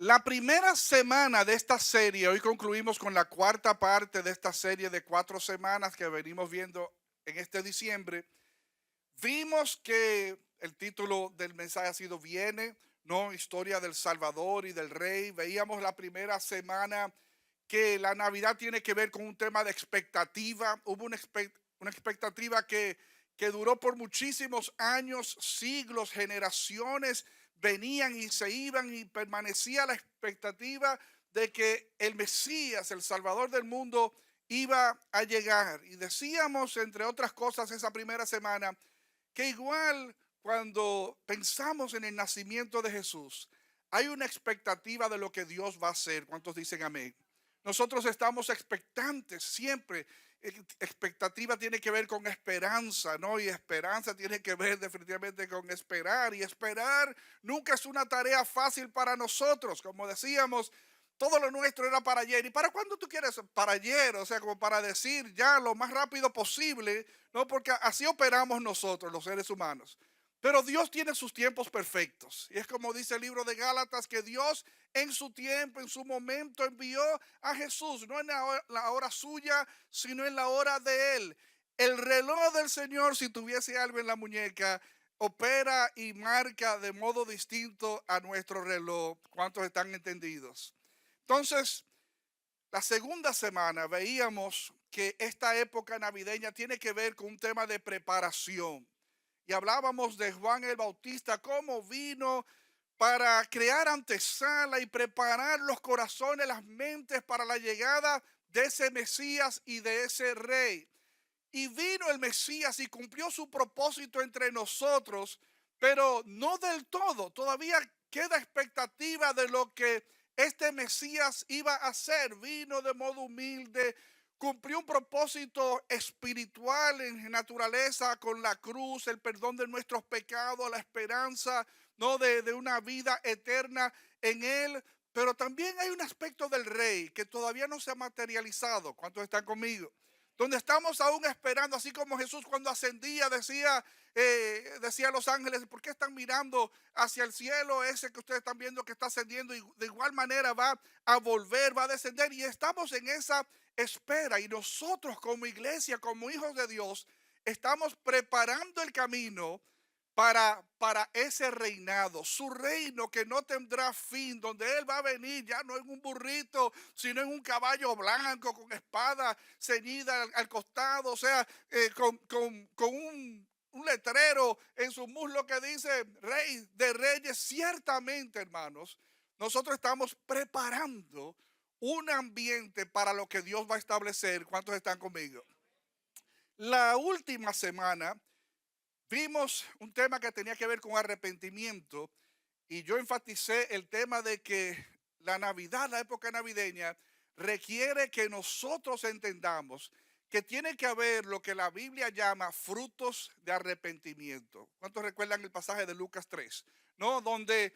La primera semana de esta serie, hoy concluimos con la cuarta parte de esta serie de 4 semanas que venimos viendo en este diciembre. Vimos que el título del mensaje ha sido Viene, ¿no? Historia del Salvador y del Rey. Veíamos la primera semana que la Navidad tiene que ver con un tema de expectativa. Hubo una expectativa que duró por muchísimos años, siglos, generaciones, venían y se iban y permanecía la expectativa de que el Mesías, el Salvador del mundo, iba a llegar. Y decíamos, entre otras cosas, esa primera semana, que igual cuando pensamos en el nacimiento de Jesús, hay una expectativa de lo que Dios va a hacer. ¿Cuántos dicen amén? Nosotros estamos expectantes siempre. Expectativa tiene que ver con esperanza, ¿no? Y esperanza tiene que ver definitivamente con esperar. Y esperar nunca es una tarea fácil para nosotros. Como decíamos, todo lo nuestro era para ayer. ¿Y para cuándo tú quieres? Para ayer, o sea, como para decir ya lo más rápido posible, ¿no? Porque así operamos nosotros, los seres humanos. Pero Dios tiene sus tiempos perfectos. Y es como dice el libro de Gálatas, que Dios en su tiempo, en su momento, envió a Jesús, no en la hora suya, sino en la hora de Él. El reloj del Señor, si tuviese algo en la muñeca, opera y marca de modo distinto a nuestro reloj. ¿Cuántos están entendidos? Entonces, la segunda semana veíamos que esta época navideña tiene que ver con un tema de preparación. Y hablábamos de Juan el Bautista, cómo vino para crear antesala y preparar los corazones, las mentes para la llegada de ese Mesías y de ese rey. Y vino el Mesías y cumplió su propósito entre nosotros, pero no del todo. Todavía queda expectativa de lo que este Mesías iba a hacer. Vino de modo humilde, cumplió un propósito espiritual en naturaleza con la cruz, el perdón de nuestros pecados, la esperanza, no de una vida eterna en él. Pero también hay un aspecto del rey que todavía no se ha materializado. ¿Cuántos están conmigo? Donde estamos aún esperando, así como Jesús cuando ascendía decía a los ángeles: ¿por qué están mirando hacia el cielo ese que ustedes están viendo que está ascendiendo? Y de igual manera va a volver, va a descender, y estamos en esa espera. Y nosotros como iglesia, como hijos de Dios, estamos preparando el camino para ese reinado, su reino que no tendrá fin, donde Él va a venir ya no en un burrito, sino en un caballo blanco, con espada ceñida al costado, o sea, con un letrero en su muslo que dice Rey de Reyes. Ciertamente, hermanos, nosotros estamos preparando un ambiente para lo que Dios va a establecer. ¿Cuántos están conmigo? La última semana vimos un tema que tenía que ver con arrepentimiento, y yo enfaticé el tema de que la Navidad, la época navideña, requiere que nosotros entendamos que tiene que haber lo que la Biblia llama frutos de arrepentimiento. ¿Cuántos recuerdan el pasaje de Lucas 3? ¿No? Donde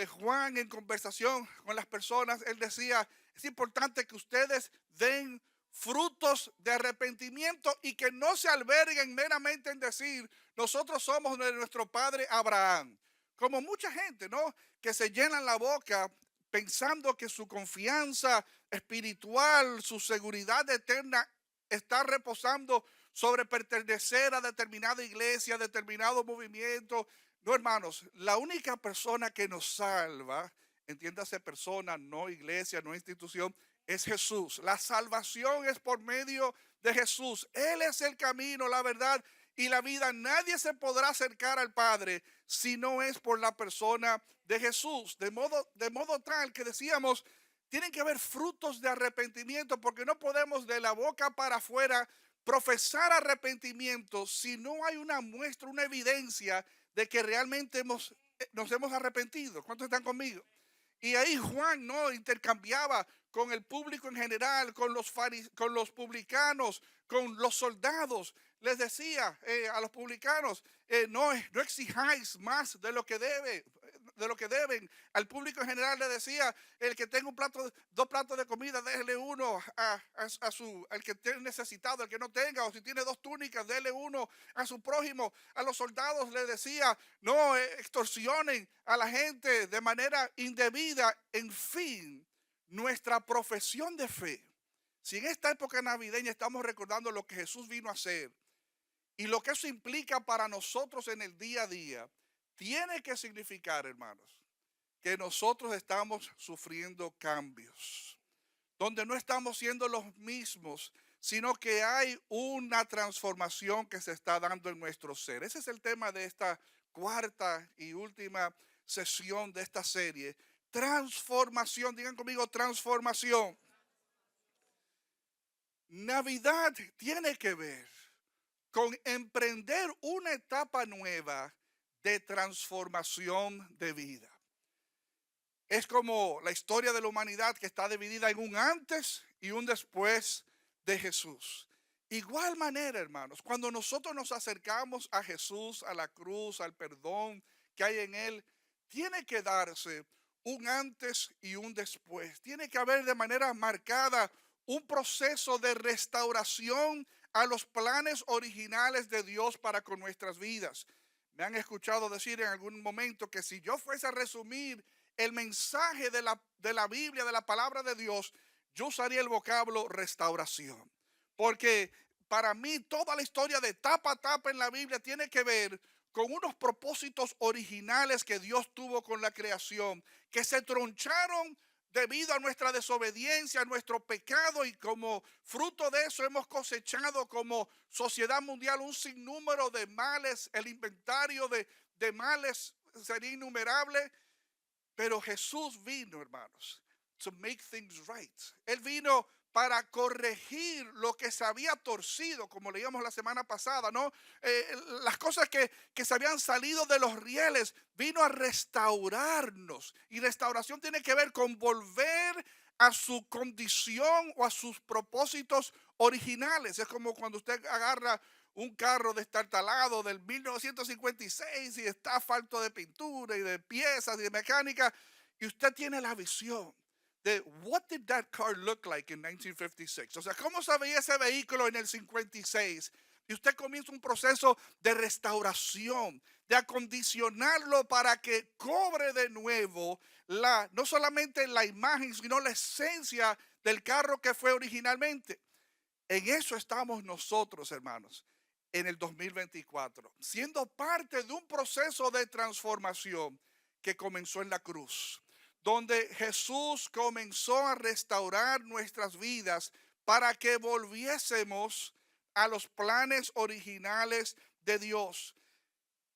Juan, en conversación con las personas, él decía: es importante que ustedes den frutos de arrepentimiento y que no se alberguen meramente en decir nosotros somos de nuestro padre Abraham. Como mucha gente, ¿no? Que se llenan la boca pensando que su confianza espiritual, su seguridad eterna está reposando sobre pertenecer a determinada iglesia, a determinado movimiento. No, hermanos, la única persona que nos salva, entiéndase persona, no iglesia, no institución, es Jesús. La salvación es por medio de Jesús. Él es el camino, la verdad y la vida. Nadie se podrá acercar al Padre si no es por la persona de Jesús. De modo tal que decíamos, tienen que haber frutos de arrepentimiento, porque no podemos de la boca para afuera profesar arrepentimiento si no hay una muestra, una evidencia de que realmente nos hemos arrepentido. ¿Cuántos están conmigo? Y ahí Juan no intercambiaba con el público en general, con los publicanos, con los soldados. Les decía a los publicanos: no exijáis más de lo que deben. Al público en general le decía, el que tenga dos platos de comida, déjele uno al que esté necesitado, el que no tenga, o si tiene dos túnicas, déle uno a su prójimo. A los soldados le decía, no extorsionen a la gente de manera indebida. En fin, nuestra profesión de fe, si en esta época navideña estamos recordando lo que Jesús vino a hacer y lo que eso implica para nosotros en el día a día, tiene que significar, hermanos, que nosotros estamos sufriendo cambios, donde no estamos siendo los mismos, sino que hay una transformación que se está dando en nuestro ser. Ese es el tema de esta cuarta y última sesión de esta serie. Transformación, digan conmigo, transformación. Navidad tiene que ver con emprender una etapa nueva de transformación de vida. Es como la historia de la humanidad que está dividida en un antes y un después de Jesús. Igual manera, hermanos, cuando nosotros nos acercamos a Jesús, a la cruz, al perdón que hay en Él, tiene que darse un antes y un después. Tiene que haber de manera marcada un proceso de restauración a los planes originales de Dios para con nuestras vidas. Me han escuchado decir en algún momento que si yo fuese a resumir el mensaje de la Biblia, de la palabra de Dios, yo usaría el vocablo restauración. Porque para mí toda la historia de tapa a tapa en la Biblia tiene que ver con unos propósitos originales que Dios tuvo con la creación, que se troncharon debido a nuestra desobediencia, a nuestro pecado, y como fruto de eso hemos cosechado como sociedad mundial un sinnúmero de males. El inventario de males sería innumerable. Pero Jesús vino, hermanos, to make things right. Él vino para corregir lo que se había torcido, como leíamos la semana pasada, ¿no? Las cosas que se habían salido de los rieles, vino a restaurarnos. Y restauración tiene que ver con volver a su condición o a sus propósitos originales. Es como cuando usted agarra un carro destartalado del 1956 y está falto de pintura y de piezas y de mecánica, y usted tiene la visión de what did that car look like in 1956. O sea, ¿cómo se veía ese vehículo en el 56? Y usted comienza un proceso de restauración, de acondicionarlo para que cobre de nuevo no solamente la imagen, sino la esencia del carro que fue originalmente. En eso estamos nosotros, hermanos, en el 2024, siendo parte de un proceso de transformación que comenzó en la cruz, donde Jesús comenzó a restaurar nuestras vidas para que volviésemos a los planes originales de Dios.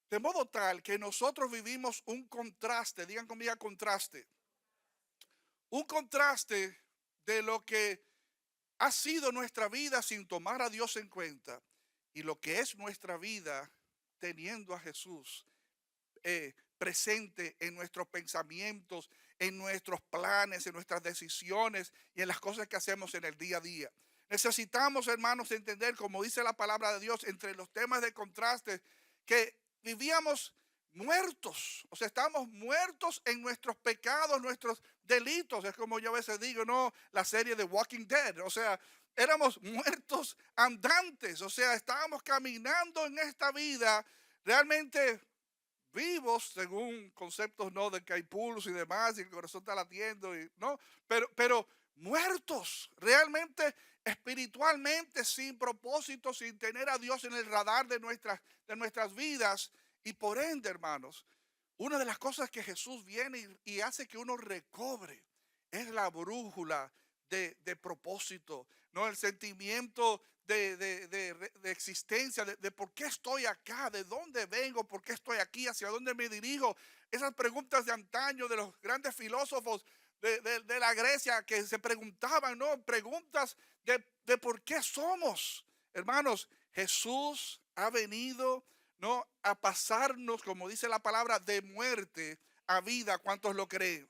De modo tal que nosotros vivimos un contraste, digan conmigo contraste, un contraste de lo que ha sido nuestra vida sin tomar a Dios en cuenta y lo que es nuestra vida teniendo a Jesús presente en nuestros pensamientos, en nuestros planes, en nuestras decisiones y en las cosas que hacemos en el día a día. Necesitamos, hermanos, entender, como dice la palabra de Dios, entre los temas de contraste, que vivíamos muertos, o sea, estamos muertos en nuestros pecados, nuestros delitos. Es como yo a veces digo, no, la serie de Walking Dead, o sea, éramos muertos andantes, o sea, estábamos caminando en esta vida realmente vivos según conceptos, no, de que hay pulso y demás y el corazón está latiendo y no, pero muertos realmente espiritualmente, sin propósito, sin tener a Dios en el radar de nuestras vidas. Y por ende, hermanos, una de las cosas que Jesús viene y hace que uno recobre es la brújula de propósito, ¿no? El sentimiento de existencia, de por qué estoy acá, de dónde vengo, por qué estoy aquí, hacia dónde me dirijo. Esas preguntas de antaño de los grandes filósofos de la Grecia que se preguntaban, ¿no? Preguntas de por qué somos. Hermanos, Jesús ha venido, ¿no?, a pasarnos, como dice la palabra, de muerte a vida. ¿Cuántos lo creen?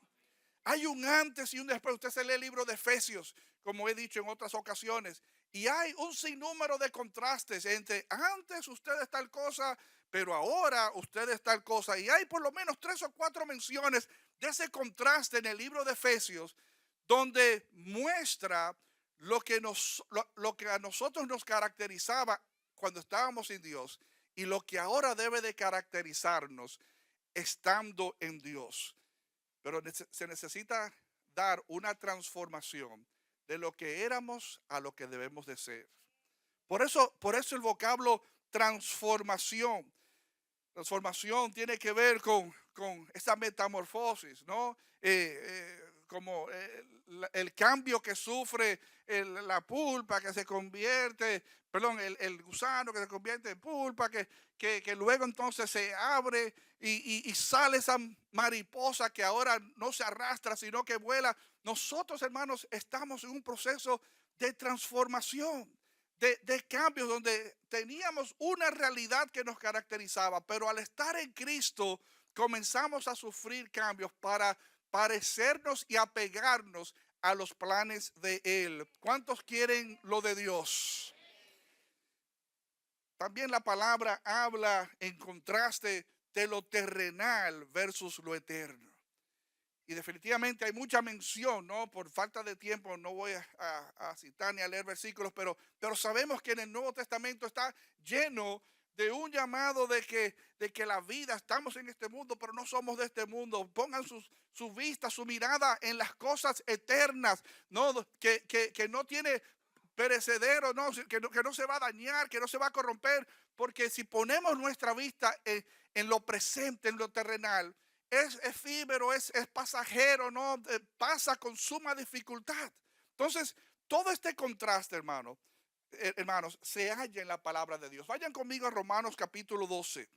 Hay un antes y un después. Usted se lee el libro de Efesios, como he dicho en otras ocasiones. Y hay un sinnúmero de contrastes entre antes ustedes tal cosa, pero ahora ustedes tal cosa. Y hay por lo menos 3 o 4 menciones de ese contraste en el libro de Efesios, donde muestra lo que a nosotros nos caracterizaba cuando estábamos sin Dios y lo que ahora debe de caracterizarnos estando en Dios. Pero se necesita dar una transformación de lo que éramos a lo que debemos de ser. Por eso el vocablo transformación. Transformación tiene que ver con esa metamorfosis, ¿no? Como el cambio que sufre la pulpa que se convierte, perdón, el gusano que se convierte en pulpa, que luego entonces se abre y sale esa mariposa que ahora no se arrastra, sino que vuela. Nosotros, hermanos, estamos en un proceso de transformación, de cambios, donde teníamos una realidad que nos caracterizaba, pero al estar en Cristo comenzamos a sufrir cambios para parecernos y apegarnos a los planes de Él. ¿Cuántos quieren lo de Dios? También la palabra habla en contraste de lo terrenal versus lo eterno. Y definitivamente hay mucha mención, ¿no? Por falta de tiempo no voy a citar ni a leer versículos, pero sabemos que en el Nuevo Testamento está lleno de un llamado de que la vida, estamos en este mundo, pero no somos de este mundo. Pongan su vista, su mirada en las cosas eternas, ¿no? Que no tiene perecedero, ¿no? Que no se va a dañar, que no se va a corromper, porque si ponemos nuestra vista en lo presente, en lo terrenal, es efímero, es pasajero, ¿no? Pasa con suma dificultad. Entonces, todo este contraste, hermanos, se halla en la palabra de Dios. Vayan conmigo a Romanos capítulo 12.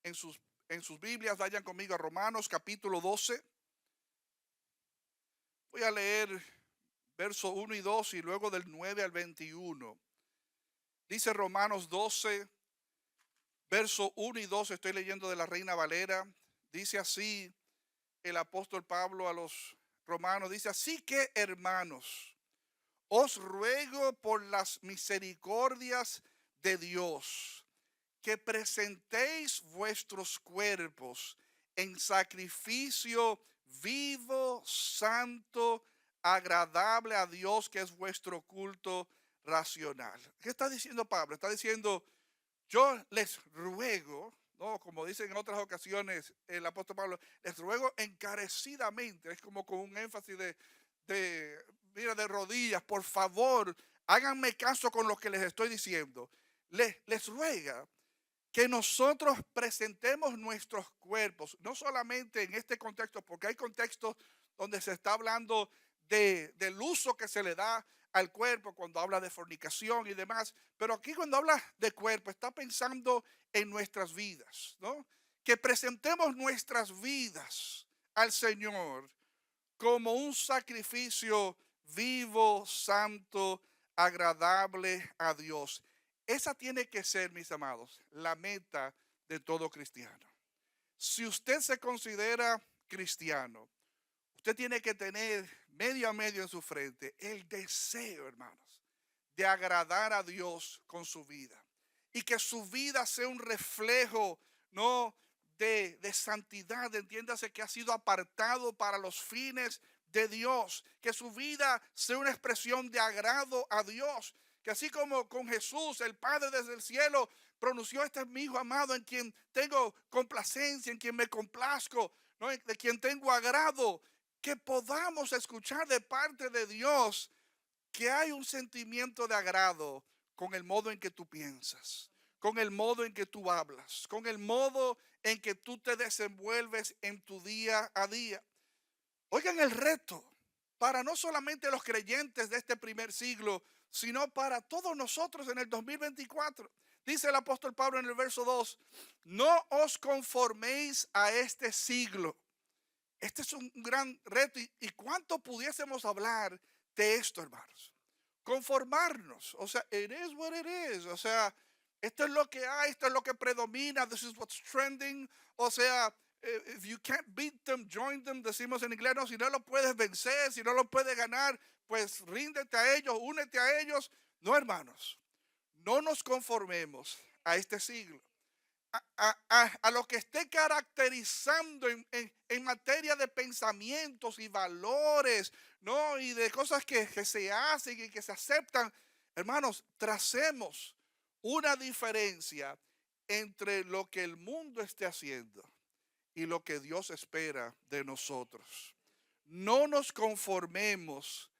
En sus Biblias, vayan conmigo a Romanos capítulo 12. Voy a leer verso 1 y 2 y luego del 9 al 21. Dice Romanos 12, verso 1 y 2, estoy leyendo de la Reina Valera. Dice así el apóstol Pablo a los romanos, dice: así que, hermanos, os ruego por las misericordias de Dios que presentéis vuestros cuerpos en sacrificio vivo, santo, agradable a Dios, que es vuestro culto racional. ¿Qué está diciendo Pablo? Está diciendo: yo les ruego, ¿no? Como dicen en otras ocasiones el apóstol Pablo, les ruego encarecidamente, es como con un énfasis mira, de rodillas, por favor, háganme caso con lo que les estoy diciendo. Les ruega que nosotros presentemos nuestros cuerpos, no solamente en este contexto, porque hay contextos donde se está hablando del uso que se le da al cuerpo cuando habla de fornicación y demás, pero aquí cuando habla de cuerpo está pensando en nuestras vidas, ¿no? Que presentemos nuestras vidas al Señor como un sacrificio vivo, santo, agradable a Dios. Esa tiene que ser, mis amados, la meta de todo cristiano. Si usted se considera cristiano, usted tiene que tener medio a medio en su frente el deseo, hermanos, de agradar a Dios con su vida. Y que su vida sea un reflejo, no de santidad, entiéndase que ha sido apartado para los fines de Dios. Que su vida sea una expresión de agrado a Dios. Que así como con Jesús, el Padre desde el cielo pronunció: este es mi Hijo amado, en quien tengo complacencia, en quien me complazco, ¿no? De quien tengo agrado. Que podamos escuchar de parte de Dios que hay un sentimiento de agrado con el modo en que tú piensas, con el modo en que tú hablas, con el modo en que tú te desenvuelves en tu día a día. Oigan el reto para no solamente los creyentes de este primer siglo, sino para todos nosotros en el 2024. Dice el apóstol Pablo en el verso 2: no os conforméis a este siglo. Este es un gran reto. ¿Y cuánto pudiésemos hablar de esto, hermanos? Conformarnos. O sea, it is what it is. O sea, esto es lo que hay, esto es lo que predomina. This is what's trending. O sea, if you can't beat them, join them, decimos en inglés. No, si no lo puedes vencer, si no lo puedes ganar, pues ríndete a ellos, únete a ellos. No, hermanos, no nos conformemos a este siglo, a lo que esté caracterizando en materia de pensamientos y valores, ¿no? Y de cosas que se hacen y que se aceptan. Hermanos, tracemos una diferencia entre lo que el mundo esté haciendo y lo que Dios espera de nosotros. No nos conformemos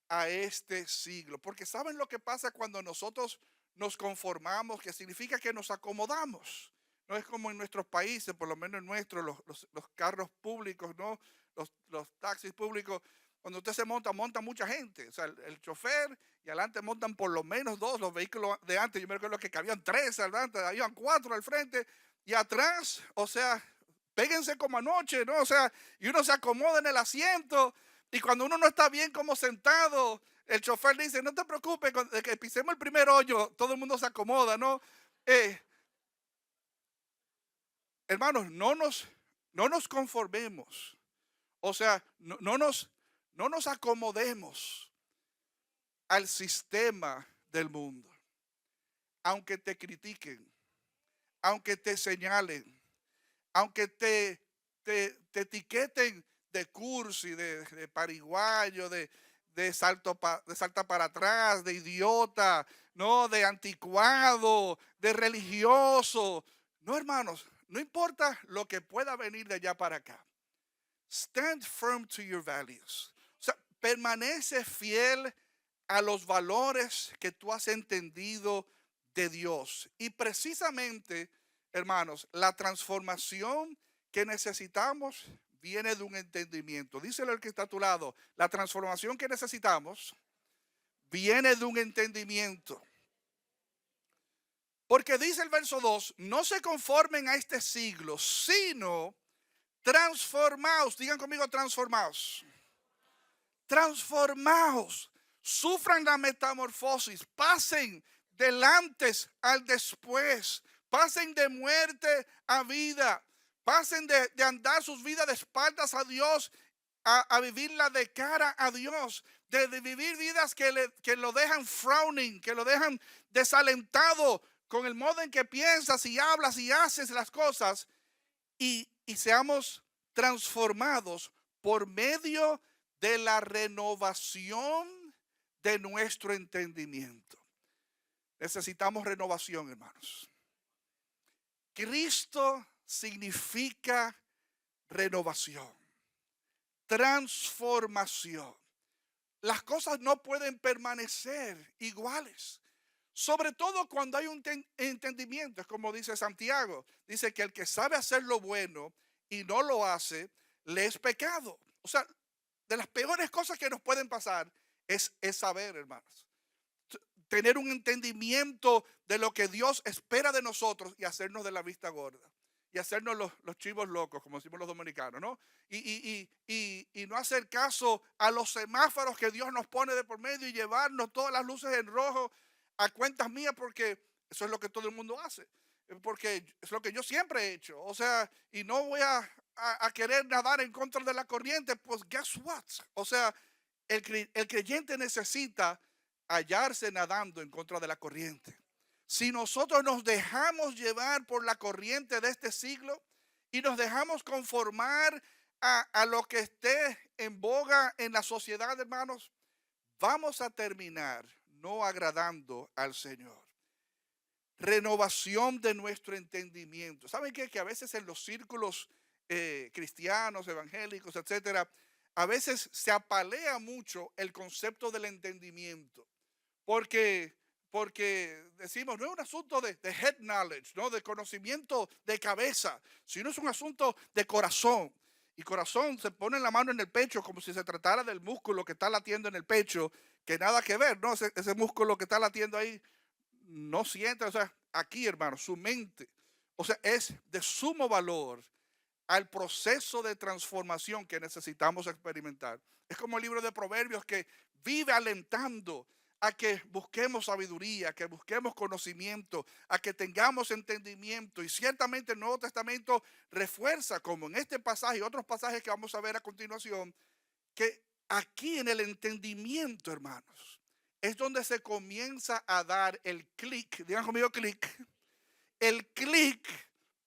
a este siglo, porque ¿saben lo que pasa cuando nosotros nos conformamos? Que significa que nos acomodamos. No es como en nuestros países, por lo menos en nuestros, los carros públicos, ¿no? Los taxis públicos. Cuando usted se monta, monta mucha gente. O sea, el chofer y adelante montan por lo menos dos. Los vehículos de antes, yo me recuerdo que cabían tres adelante, habían cuatro al frente. Y atrás, o sea, péguense como anoche, ¿no? O sea, y uno se acomoda en el asiento. Y cuando uno no está bien como sentado, el chofer dice, no te preocupes, de que pisemos el primer hoyo, todo el mundo se acomoda, ¿no? Eh, Hermanos, no nos conformemos. O sea, no nos acomodemos al sistema del mundo. Aunque te critiquen, aunque te señalen, aunque te etiqueten de cursi, de pariguayo, de salta para atrás, de idiota, no, de anticuado, de religioso. No, hermanos, no importa lo que pueda venir de allá para acá. Stand firm to your values. O sea, permanece fiel a los valores que tú has entendido de Dios. Y precisamente, hermanos, la transformación que necesitamos viene de un entendimiento. Díselo al que está a tu lado. La transformación que necesitamos viene de un entendimiento. Porque dice el verso 2, no se conformen a este siglo, sino transformaos. Digan conmigo, transformaos. Transformaos. Sufran la metamorfosis. Pasen del antes al después. Pasen de muerte a vida. Pasen de andar sus vidas de espaldas a Dios a vivirla de cara a Dios. De vivir vidas que lo dejan frowning, que lo dejan desalentado con el modo en que piensas y hablas y haces las cosas. Y seamos transformados por medio de la renovación de nuestro entendimiento. Necesitamos renovación, hermanos. Cristo significa renovación, transformación. Las cosas no pueden permanecer iguales. Sobre todo cuando hay un entendimiento, es como dice Santiago, dice que el que sabe hacer lo bueno y no lo hace, le es pecado. O sea, de las peores cosas que nos pueden pasar es saber, hermanos, tener un entendimiento de lo que Dios espera de nosotros y hacernos de la vista gorda. Y hacernos los chivos locos, como decimos los dominicanos, ¿no? Y no hacer caso a los semáforos que Dios nos pone de por medio y llevarnos todas las luces en rojo a cuentas mías, porque eso es lo que todo el mundo hace, porque es lo que yo siempre he hecho. O sea, y no voy a querer nadar en contra de la corriente, pues guess what? O sea, el creyente necesita hallarse nadando en contra de la corriente. Si nosotros nos dejamos llevar por la corriente de este siglo y nos dejamos conformar a lo que esté en boga en la sociedad, hermanos, vamos a terminar no agradando al Señor. Renovación de nuestro entendimiento. ¿Saben qué? Que a veces en los círculos cristianos, evangélicos, etcétera, a veces se apalea mucho el concepto del entendimiento. Porque decimos, no es un asunto de head knowledge, ¿no? De conocimiento de cabeza, sino es un asunto de corazón. Y corazón se pone la mano en el pecho como si se tratara del músculo que está latiendo en el pecho, que nada que ver, ¿no? Ese músculo que está latiendo ahí no siente, o sea, aquí, hermano, su mente, o sea, es de sumo valor al proceso de transformación que necesitamos experimentar. Es como el libro de Proverbios que vive alentando a que busquemos sabiduría, a que busquemos conocimiento, a que tengamos entendimiento. Y ciertamente el Nuevo Testamento refuerza, como en este pasaje y otros pasajes que vamos a ver a continuación, que aquí en el entendimiento, hermanos, es donde se comienza a dar el clic, digan conmigo clic, el clic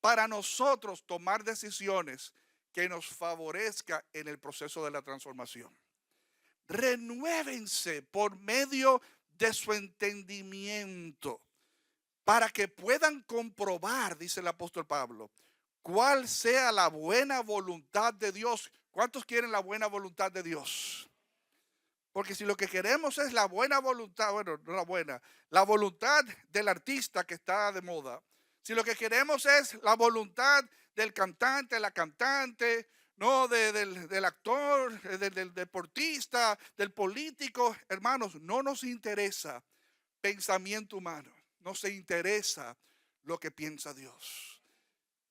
para nosotros tomar decisiones que nos favorezca en el proceso de la transformación. Renuévense por medio de su entendimiento para que puedan comprobar, dice el apóstol Pablo, cuál sea la buena voluntad de Dios. ¿Cuántos quieren la buena voluntad de Dios? Porque si lo que queremos es la buena voluntad, bueno, no la voluntad del artista que está de moda, si lo que queremos es la voluntad del cantante, la cantante, no del actor, del deportista, del político, hermanos, no nos interesa pensamiento humano, no se interesa lo que piensa Dios.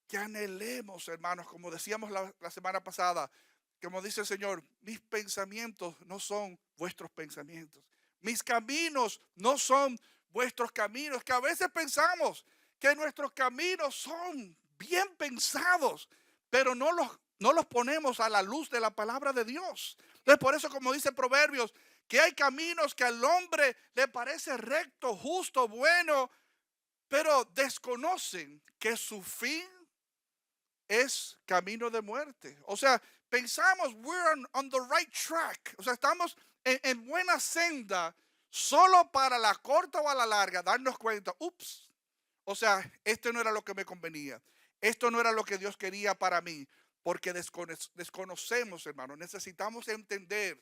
Que anhelemos, hermanos, como decíamos la semana pasada, como dice el Señor, mis pensamientos no son vuestros pensamientos. Mis caminos no son vuestros caminos. Que a veces pensamos que nuestros caminos son bien pensados, pero no los ponemos a la luz de la palabra de Dios. Entonces, por eso, como dice Proverbios, que hay caminos que al hombre le parece recto, justo, bueno, pero desconocen que su fin es camino de muerte. O sea, pensamos we're on the right track. O sea, estamos en buena senda solo para la corta o a la larga darnos cuenta, ups, o sea, esto no era lo que me convenía. Esto no era lo que Dios quería para mí. Porque desconocemos, hermanos. Necesitamos entender,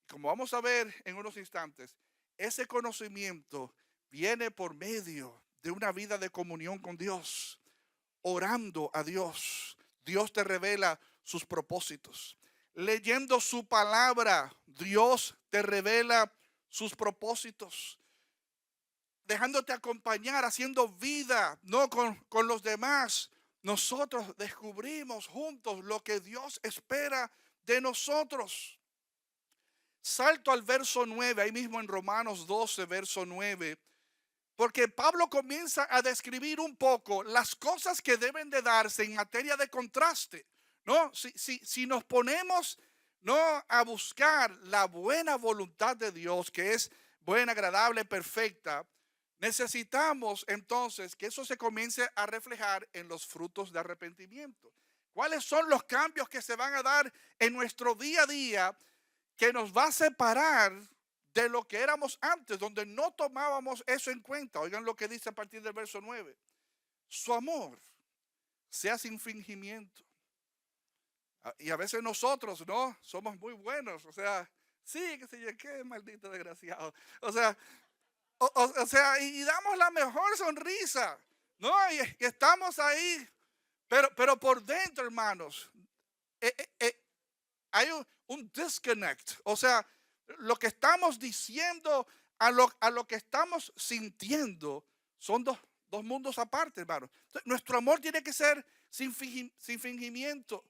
como vamos a ver en unos instantes, ese conocimiento viene por medio de una vida de comunión con Dios, orando a Dios. Dios te revela sus propósitos. Leyendo su palabra, Dios te revela sus propósitos. Dejándote acompañar, haciendo vida, no con los demás. Nosotros descubrimos juntos lo que Dios espera de nosotros. Salto al verso 9, ahí mismo en Romanos 12, verso 9. Porque Pablo comienza a describir un poco las cosas que deben de darse en materia de contraste, ¿no? Si nos ponemos, ¿no?, a buscar la buena voluntad de Dios, que es buena, agradable, perfecta, necesitamos entonces que eso se comience a reflejar en los frutos de arrepentimiento. ¿Cuáles son los cambios que se van a dar en nuestro día a día que nos va a separar de lo que éramos antes, donde no tomábamos eso en cuenta? Oigan lo que dice a partir del verso 9. Su amor sea sin fingimiento. Y a veces nosotros, ¿no?, somos muy buenos. O sea, sí, que sé yo, qué maldito desgraciado. O sea, o sea, y damos la mejor sonrisa, ¿no? Y estamos ahí, pero por dentro, hermanos, hay un disconnect. O sea, lo que estamos diciendo a lo que estamos sintiendo son dos mundos aparte, hermanos. Entonces, nuestro amor tiene que ser sin fingimiento.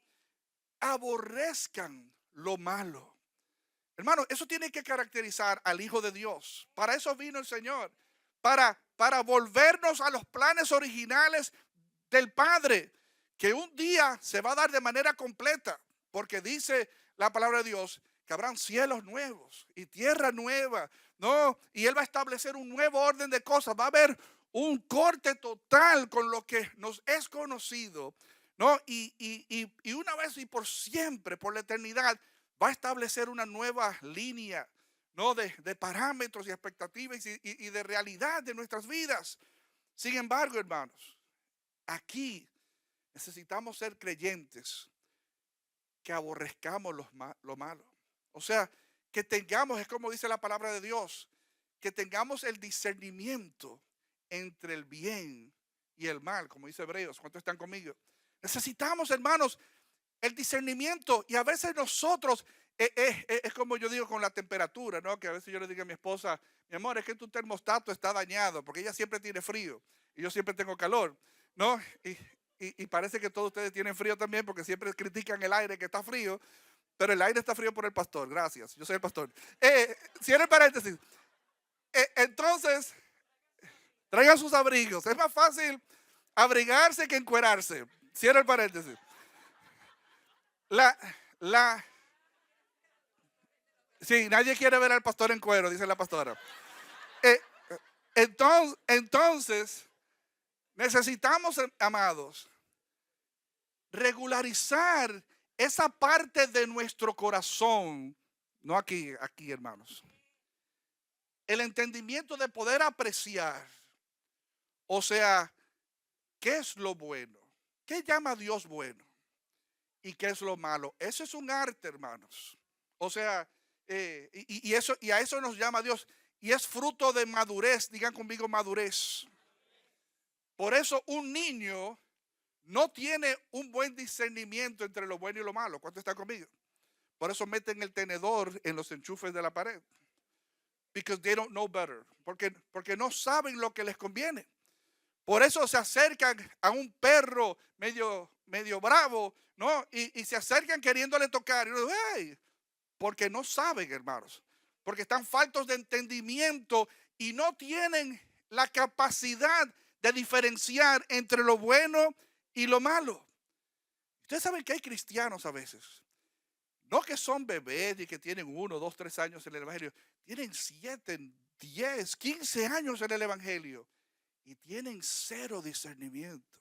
Aborrezcan lo malo. Hermano, eso tiene que caracterizar al Hijo de Dios. Para eso vino el Señor. Para volvernos a los planes originales del Padre, que un día se va a dar de manera completa. Porque dice la palabra de Dios que habrán cielos nuevos y tierra nueva, ¿no? Y Él va a establecer un nuevo orden de cosas. Va a haber un corte total con lo que nos es conocido, ¿no? Y una vez y por siempre, por la eternidad, va a establecer una nueva línea, ¿no?, de parámetros y expectativas y de realidad de nuestras vidas. Sin embargo, hermanos, aquí necesitamos ser creyentes que aborrezcamos lo malo. O sea, que tengamos, es como dice la palabra de Dios, que tengamos el discernimiento entre el bien y el mal, como dice Hebreos. ¿Cuántos están conmigo? Necesitamos, hermanos, el discernimiento. Y a veces nosotros, es como yo digo con la temperatura, ¿no? Que a veces yo le digo a mi esposa, mi amor, es que tu termostato está dañado, porque ella siempre tiene frío y yo siempre tengo calor, ¿no? Y parece que todos ustedes tienen frío también, porque siempre critican el aire que está frío, pero el aire está frío por el pastor. Gracias, yo soy el pastor. Cierra el paréntesis. Entonces, traigan sus abrigos. Es más fácil abrigarse que encuerarse. Cierra el paréntesis. La, la, sí, nadie quiere ver al pastor en cuero, dice la pastora. Eh, entonces, necesitamos, amados, regularizar esa parte de nuestro corazón, no aquí, hermanos. El entendimiento de poder apreciar, o sea, ¿qué es lo bueno? ¿Qué llama a Dios bueno? ¿Y qué es lo malo? Eso es un arte, hermanos. O sea, y a eso nos llama Dios. Y es fruto de madurez. Digan conmigo madurez. Por eso un niño no tiene un buen discernimiento entre lo bueno y lo malo. ¿Cuánto está conmigo? Por eso meten el tenedor en los enchufes de la pared. Because they don't know better. Porque no saben lo que les conviene. Por eso se acercan a un perro medio bravo, ¿no? Y se acercan queriéndole tocar. Y uno, hey, porque no saben, hermanos. Porque están faltos de entendimiento y no tienen la capacidad de diferenciar entre lo bueno y lo malo. Ustedes saben que hay cristianos a veces, no que son bebés y que tienen 1, 2, 3 años en el Evangelio, tienen 7, 10, 15 años en el Evangelio y tienen cero discernimiento.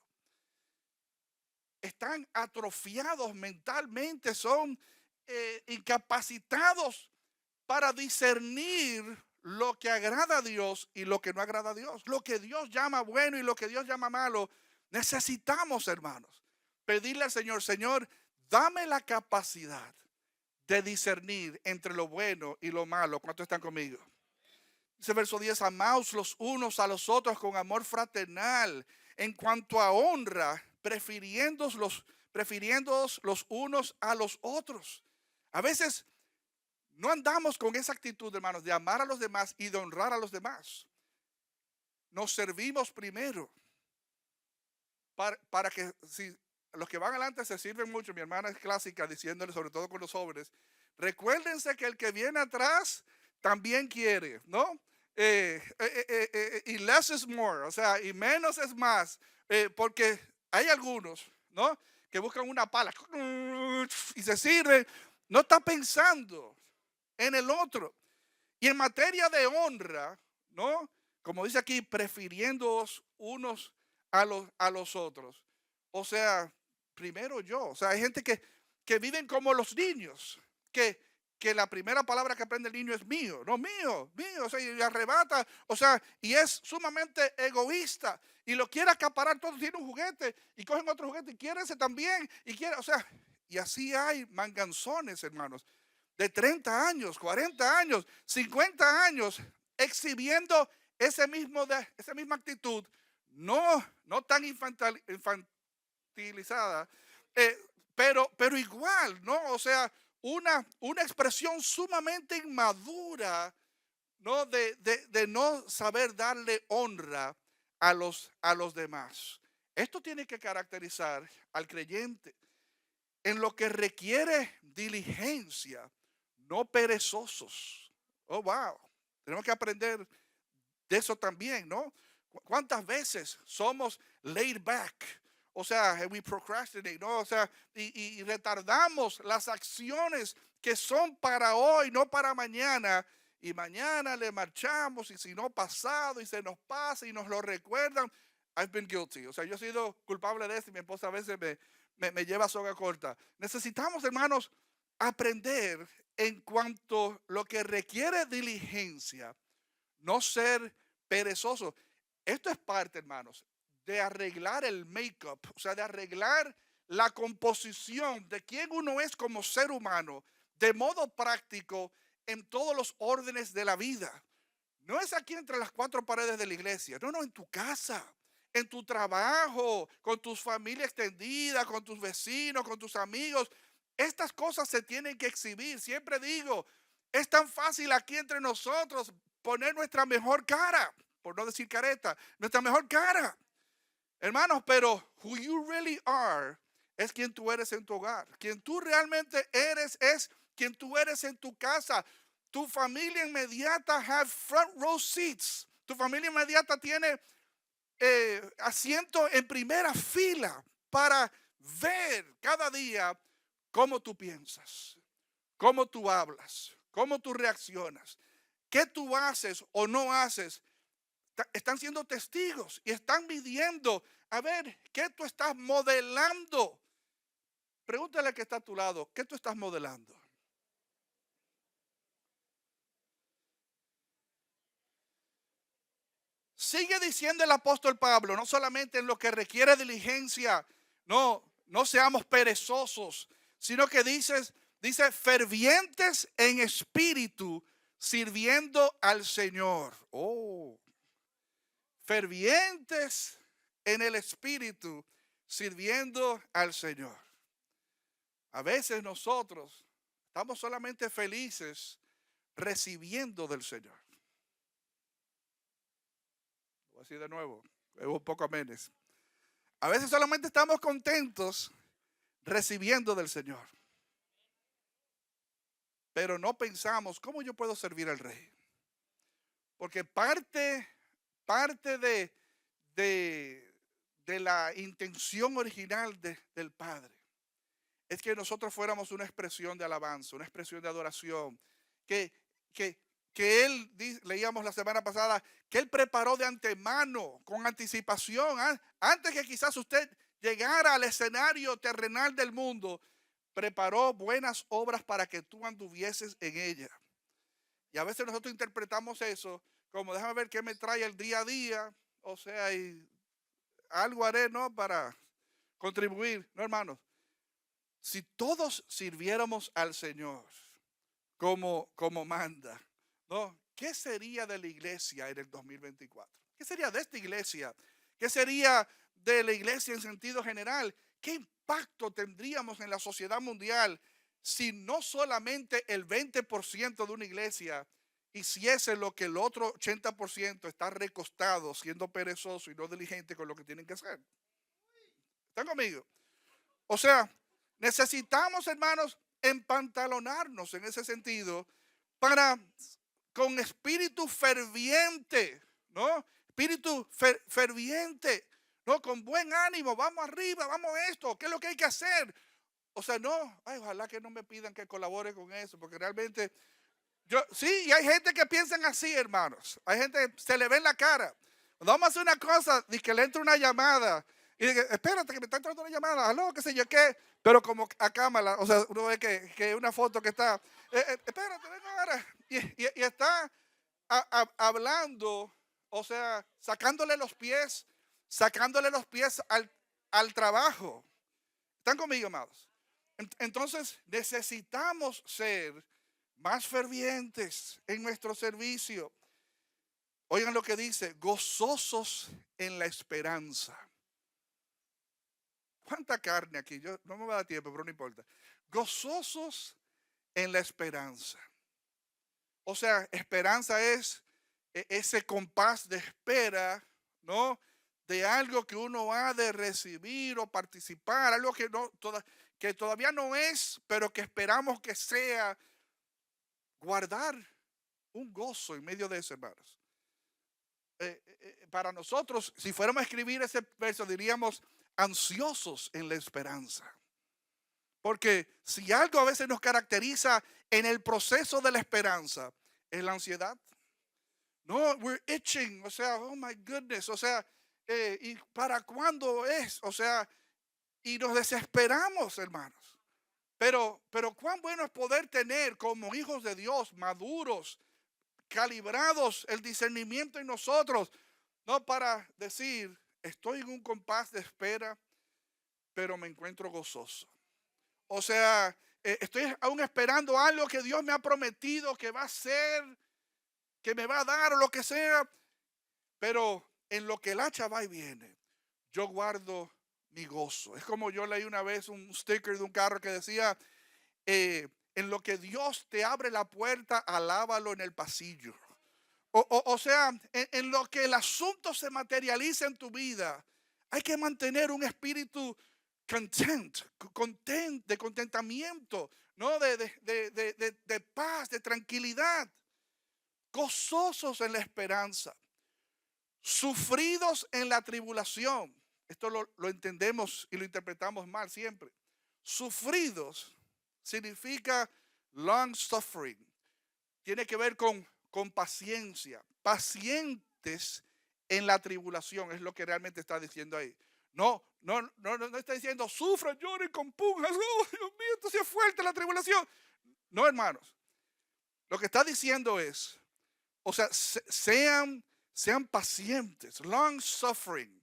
Están atrofiados mentalmente, son incapacitados para discernir lo que agrada a Dios y lo que no agrada a Dios. Lo que Dios llama bueno y lo que Dios llama malo. Necesitamos, hermanos, pedirle al Señor, Señor, dame la capacidad de discernir entre lo bueno y lo malo. ¿Cuántos están conmigo? Dice verso 10, amaos los unos a los otros con amor fraternal. En cuanto a honra, prefiriéndoos los unos a los otros. A veces no andamos con esa actitud, hermanos, de amar a los demás y de honrar a los demás. Nos servimos primero para que, si los que van adelante se sirven mucho, mi hermana es clásica diciéndole, sobre todo con los jóvenes, recuérdense que el que viene atrás también quiere, ¿no? Y less is more, o sea, y menos es más, porque hay algunos, ¿no? Que buscan una pala y se sirven, no está pensando en el otro. Y en materia de honra, ¿no? Como dice aquí, prefiriéndoos unos a los otros. O sea, primero yo. O sea, hay gente que viven como los niños, que la primera palabra que aprende el niño es mío, no mío, mío, o sea, y arrebata, o sea, y es sumamente egoísta y lo quiere acaparar todo, tiene un juguete y cogen otro juguete y quiere ese también y quiere, o sea, y así hay manganzones, hermanos, de 30 años, 40 años, 50 años, exhibiendo esa misma actitud, no tan infantilizada, pero igual, ¿no? O sea, una expresión sumamente inmadura, ¿no? De no saber darle honra a los demás. Esto tiene que caracterizar al creyente en lo que requiere diligencia, no perezosos. Oh, wow. Tenemos que aprender de eso también, ¿no? ¿Cuántas veces somos laid back? O sea, we procrastinate, ¿no? O sea, y retardamos las acciones que son para hoy, no para mañana. Y mañana le marchamos, y si no pasado, y se nos pasa, y nos lo recuerdan. I've been guilty. O sea, yo he sido culpable de esto, y mi esposa a veces me lleva soga corta. Necesitamos, hermanos, aprender en cuanto a lo que requiere diligencia, no ser perezoso. Esto es parte, hermanos, de arreglar el make-up, o sea, de arreglar la composición de quién uno es como ser humano, de modo práctico en todos los órdenes de la vida. No es aquí entre las cuatro paredes de la iglesia, no, en tu casa, en tu trabajo, con tu familia extendida, con tus vecinos, con tus amigos. Estas cosas se tienen que exhibir. Siempre digo, es tan fácil aquí entre nosotros poner nuestra mejor cara, por no decir careta, nuestra mejor cara. Hermanos, pero who you really are es quien tú eres en tu hogar. Quien tú realmente eres es quien tú eres en tu casa. Tu familia inmediata have front row seats. Tu familia inmediata tiene asiento en primera fila para ver cada día cómo tú piensas, cómo tú hablas, cómo tú reaccionas, qué tú haces o no haces. Están siendo testigos y están midiendo a ver qué tú estás modelando. Pregúntale al que está a tu lado, ¿qué tú estás modelando? Sigue diciendo el apóstol Pablo, no solamente en lo que requiere diligencia, no seamos perezosos, sino que dice fervientes en espíritu, sirviendo al Señor. Oh, fervientes en el espíritu, sirviendo al Señor. A veces nosotros estamos solamente felices recibiendo del Señor. Voy a decir de nuevo, es un poco amenes. A veces solamente estamos contentos recibiendo del Señor. Pero no pensamos, ¿cómo yo puedo servir al Rey? Porque parte de la intención original del Padre es que nosotros fuéramos una expresión de alabanza, una expresión de adoración, que, que, que Él, leíamos la semana pasada, que Él preparó de antemano, con anticipación, antes que quizás usted llegara al escenario terrenal del mundo, preparó buenas obras para que tú anduvieses en ella. Y a veces nosotros interpretamos eso como déjame ver qué me trae el día a día, o sea, y algo haré, ¿no? Para contribuir, no, hermanos. Si todos sirviéramos al Señor como manda, ¿no? ¿Qué sería de la iglesia en el 2024? ¿Qué sería de esta iglesia? ¿Qué sería de la iglesia en sentido general? ¿Qué impacto tendríamos en la sociedad mundial si no solamente el 20% de una iglesia hiciese lo que el otro 80% está recostado, siendo perezoso y no diligente con lo que tienen que hacer? ¿Están conmigo? O sea, necesitamos, hermanos, empantalonarnos en ese sentido para, con espíritu ferviente, ¿no? Espíritu ferviente, ¿no? Con buen ánimo, vamos arriba, vamos a esto, ¿qué es lo que hay que hacer? O sea, no, ay, ojalá que no me pidan que colabore con eso, porque realmente, sí, y hay gente que piensan así, hermanos. Hay gente que se le ve en la cara. Vamos a hacer una cosa, dice que le entre una llamada. Y dice, espérate que me está entrando una llamada, aló, qué sé yo qué. Pero como a cámara, o sea, uno ve que una foto que está, espérate, ven ahora. Y está hablando, o sea, sacándole los pies al trabajo. ¿Están conmigo, amados? Entonces, necesitamos ser más fervientes en nuestro servicio. Oigan lo que dice, gozosos en la esperanza. ¿Cuánta carne aquí? Yo no me va a dar tiempo, pero no importa. Gozosos en la esperanza. O sea, esperanza es ese compás de espera, ¿no? De algo que uno ha de recibir o participar, algo que todavía no es, pero que esperamos que sea. Guardar un gozo en medio de eso, hermanos. Para nosotros, si fuéramos a escribir ese verso, diríamos ansiosos en la esperanza. Porque si algo a veces nos caracteriza en el proceso de la esperanza, es la ansiedad. No, we're itching, o sea, oh my goodness, o sea, ¿y para cuándo es? O sea, y nos desesperamos, hermanos. Pero cuán bueno es poder tener como hijos de Dios, maduros, calibrados, el discernimiento en nosotros, no para decir, estoy en un compás de espera, pero me encuentro gozoso. O sea, estoy aún esperando algo que Dios me ha prometido que va a ser, que me va a dar o lo que sea, pero en lo que el hacha va y viene, yo guardo mi gozo. Es como yo leí una vez un sticker de un carro que decía, en lo que Dios te abre la puerta, alábalo en el pasillo. O sea, en lo que el asunto se materializa en tu vida, hay que mantener un espíritu de contentamiento, ¿no? De paz, dice tranquilidad, gozosos en la esperanza, sufridos en la tribulación. Esto lo entendemos y lo interpretamos mal siempre. Sufridos significa long suffering. Tiene que ver con paciencia. Pacientes en la tribulación es lo que realmente está diciendo ahí. No está diciendo sufran, lloren, compunjan. Oh, Dios mío, esto sí es fuerte la tribulación. No, hermanos. Lo que está diciendo es, o sea, sean pacientes, long suffering,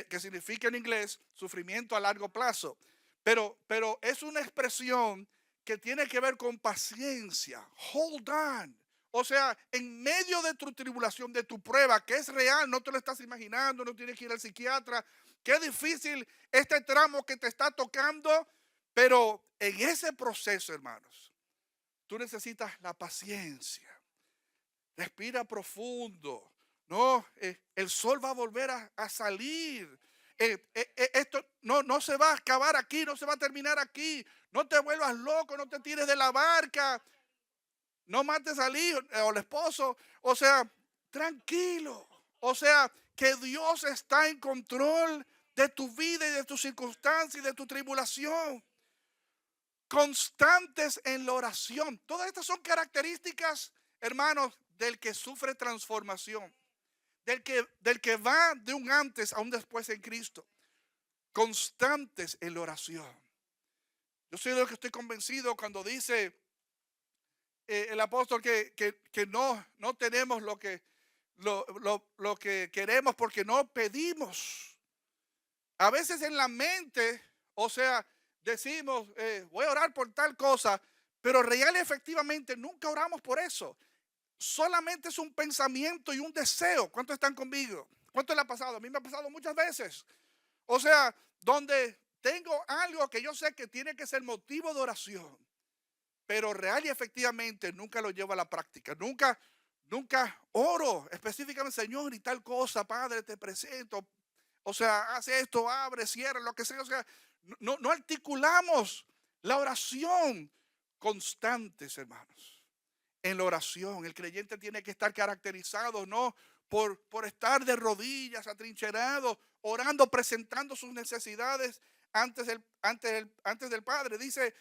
que significa en inglés sufrimiento a largo plazo. Pero es una expresión que tiene que ver con paciencia. Hold on. O sea, en medio de tu tribulación, de tu prueba, que es real, no te lo estás imaginando, no tienes que ir al psiquiatra. Qué difícil este tramo que te está tocando. Pero en ese proceso, hermanos, tú necesitas la paciencia. Respira profundo. No, el sol va a volver a salir. Esto no se va a acabar aquí, no se va a terminar aquí. No te vuelvas loco, no te tires de la barca. No mates al hijo o al esposo. O sea, tranquilo. O sea, que Dios está en control de tu vida y de tus circunstancias y de tu tribulación. Constantes en la oración. Todas estas son características, hermanos, del que sufre transformación. Del que va de un antes a un después en Cristo. Constantes en la oración. Yo soy de lo que estoy convencido cuando dice el apóstol que no tenemos lo que queremos porque no pedimos. A veces en la mente, o sea, decimos, voy a orar por tal cosa, pero real y efectivamente nunca oramos por eso. Solamente es un pensamiento y un deseo. ¿Cuántos están conmigo? ¿Cuánto le ha pasado? A mí me ha pasado muchas veces. O sea, donde tengo algo que yo sé que tiene que ser motivo de oración, pero real y efectivamente nunca lo llevo a la práctica. Nunca oro específicamente, Señor, y tal cosa, Padre, te presento. O sea, hace esto, abre, cierra, lo que sea. O sea, no articulamos la oración constantes, hermanos. En la oración, el creyente tiene que estar caracterizado no por estar de rodillas, atrincherado, orando, presentando sus necesidades antes del Padre. Dice,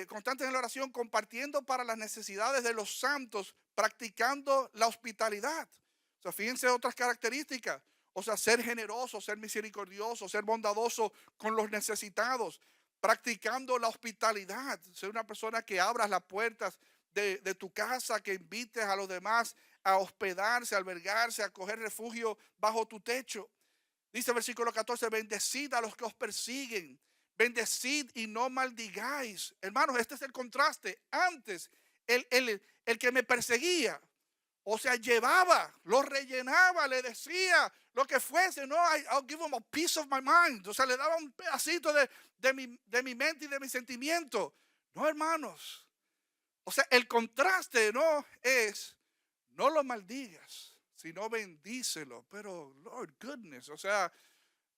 constantes en la oración, compartiendo para las necesidades de los santos, practicando la hospitalidad. O sea, fíjense otras características. O sea, ser generoso, ser misericordioso, ser bondadoso con los necesitados, practicando la hospitalidad, ser una persona que abras las puertas de tu casa, que invites a los demás a hospedarse, a albergarse, a coger refugio bajo tu techo. Dice el versículo 14, bendecid a los que os persiguen, bendecid y no maldigáis. Hermanos, este es el contraste. Antes, el que me perseguía, o sea, llevaba, lo rellenaba, le decía lo que fuese, no, I'll give him a piece of my mind. O sea, le daba un pedacito de mi mente y de mi sentimiento. No, hermanos. O sea, el contraste no es, no lo maldigas, sino bendícelo. Pero, Lord goodness, o sea,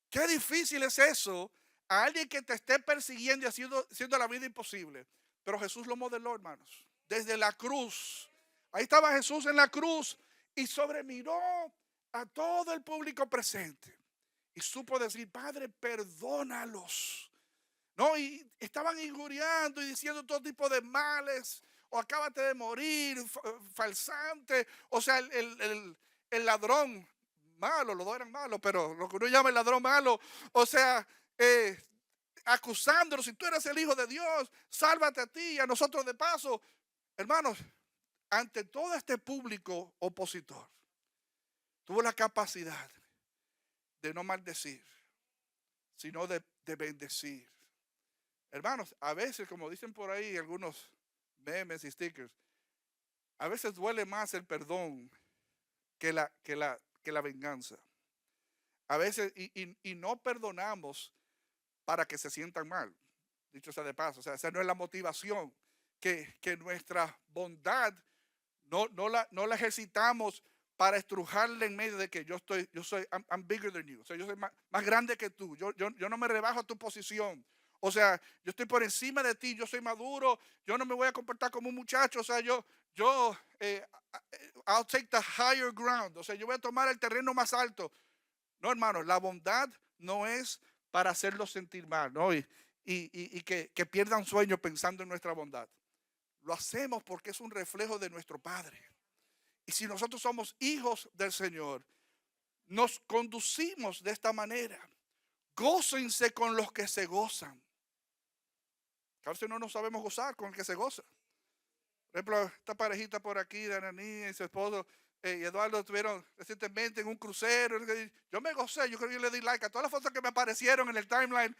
qué difícil es eso a alguien que te esté persiguiendo y haciendo la vida imposible. Pero Jesús lo modeló, hermanos, desde la cruz. Ahí estaba Jesús en la cruz y sobremiró a todo el público presente. Y supo decir, Padre, perdónalos. No, y estaban injuriando y diciendo todo tipo de males. O acábate de morir, falsante. O sea, el ladrón malo, los dos eran malos, pero lo que uno llama el ladrón malo, o sea, acusándonos, si tú eres el Hijo de Dios, sálvate a ti y a nosotros de paso. Hermanos, ante todo este público opositor, tuvo la capacidad de no maldecir, sino de bendecir. Hermanos, a veces, como dicen por ahí algunos memes y stickers, a veces duele más el perdón que la venganza. A veces, y no perdonamos para que se sientan mal, dicho sea de paso. O sea, esa no es la motivación, que nuestra bondad no la ejercitamos para estrujarle en medio de que I'm bigger than you. O sea, yo soy más grande que tú. Yo no me rebajo a tu posición. O sea, yo estoy por encima de ti, yo soy maduro, yo no me voy a comportar como un muchacho. O sea, yo yo, I'll take the higher ground. O sea, yo voy a tomar el terreno más alto. No, hermanos, la bondad no es para hacerlos sentir mal, ¿no? Y que pierdan sueño pensando en nuestra bondad. Lo hacemos porque es un reflejo de nuestro Padre. Y si nosotros somos hijos del Señor, nos conducimos de esta manera. Gócense con los que se gozan. A veces no nos sabemos gozar con el que se goza. Por ejemplo, esta parejita por aquí, de Ananí y su esposo, y Eduardo, estuvieron recientemente en un crucero. Yo me gocé, yo creo que yo le di like a todas las fotos que me aparecieron en el timeline.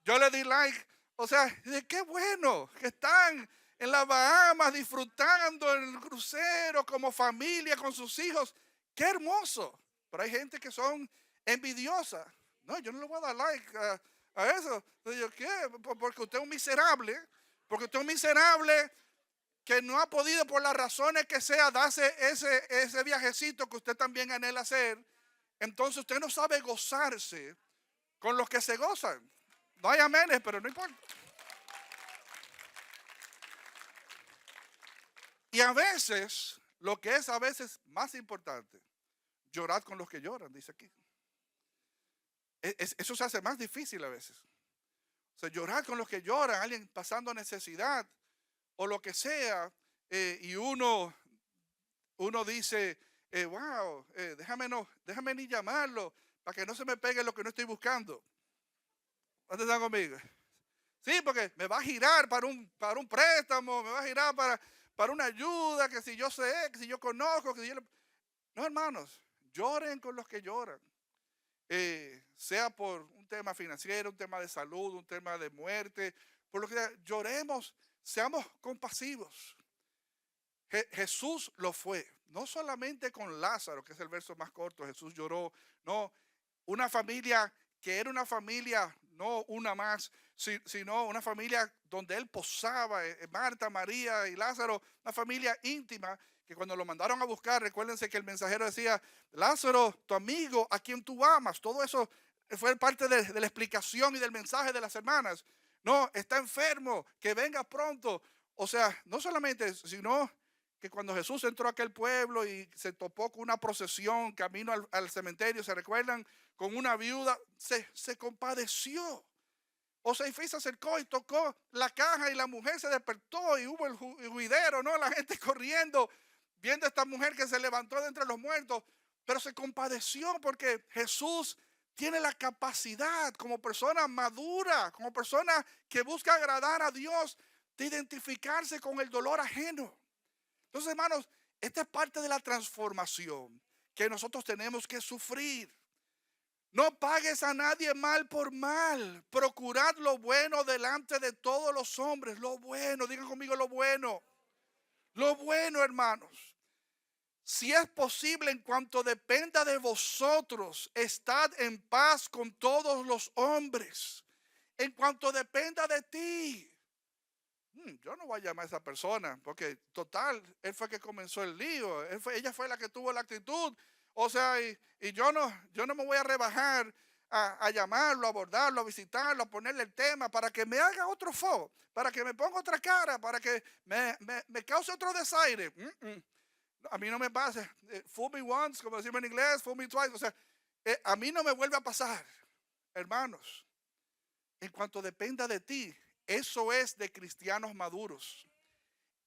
Yo le di like. O sea, de qué bueno que están en las Bahamas disfrutando el crucero como familia con sus hijos. Qué hermoso. Pero hay gente que son envidiosas. No, yo no le voy a dar like a eso. Entonces, yo, ¿qué? Porque usted es un miserable. Porque usted es un miserable que no ha podido por las razones que sea darse ese viajecito que usted también anhela hacer. Entonces usted no sabe gozarse con los que se gozan. No hay amenes, pero no importa. Y a veces, lo que es a veces más importante, llorar con los que lloran, dice aquí. Eso se hace más difícil a veces. O sea, llorar con los que lloran, alguien pasando necesidad o lo que sea, y uno dice, wow, déjame ni llamarlo para que no se me pegue lo que no estoy buscando. ¿Dónde están conmigo? Sí, porque me va a girar para un préstamo, me va a girar para una ayuda, que si yo sé, que si yo conozco, que si yo... No, hermanos, lloren con los que lloran. Sea por un tema financiero, un tema de salud, un tema de muerte, por lo que sea, lloremos, seamos compasivos. Jesús lo fue, no solamente con Lázaro, que es el verso más corto, Jesús lloró, no, una familia que era una familia, no una más, sino una familia donde él posaba, Marta, María y Lázaro, una familia íntima, que cuando lo mandaron a buscar, recuérdense que el mensajero decía, Lázaro, tu amigo, a quien tú amas, todo eso fue parte de la explicación y del mensaje de las hermanas. No, está enfermo, que venga pronto. O sea, no solamente, sino que cuando Jesús entró a aquel pueblo y se topó con una procesión camino al cementerio, ¿se recuerdan? Con una viuda, se compadeció. O sea, y se acercó y tocó la caja y la mujer se despertó y hubo el juidero, ¿no? La gente corriendo, viendo a esta mujer que se levantó de entre los muertos, pero se compadeció porque Jesús tiene la capacidad como persona madura, como persona que busca agradar a Dios, de identificarse con el dolor ajeno. Entonces, hermanos, esta es parte de la transformación que nosotros tenemos que sufrir. No pagues a nadie mal por mal. Procurad lo bueno delante de todos los hombres. Lo bueno, digan conmigo lo bueno. Lo bueno, hermanos. Si es posible, en cuanto dependa de vosotros, estad en paz con todos los hombres. En cuanto dependa de ti. Yo no voy a llamar a esa persona, porque total, él fue que comenzó el lío, ella fue la que tuvo la actitud. O sea, y yo no me voy a rebajar a llamarlo, a abordarlo, a visitarlo, a ponerle el tema para que me haga otro fo, para que me ponga otra cara, para que me cause otro desaire. A mí no me pasa. Fool me once, como decimos en inglés, fool me twice. O sea, a mí no me vuelve a pasar, hermanos. En cuanto dependa de ti, eso es de cristianos maduros.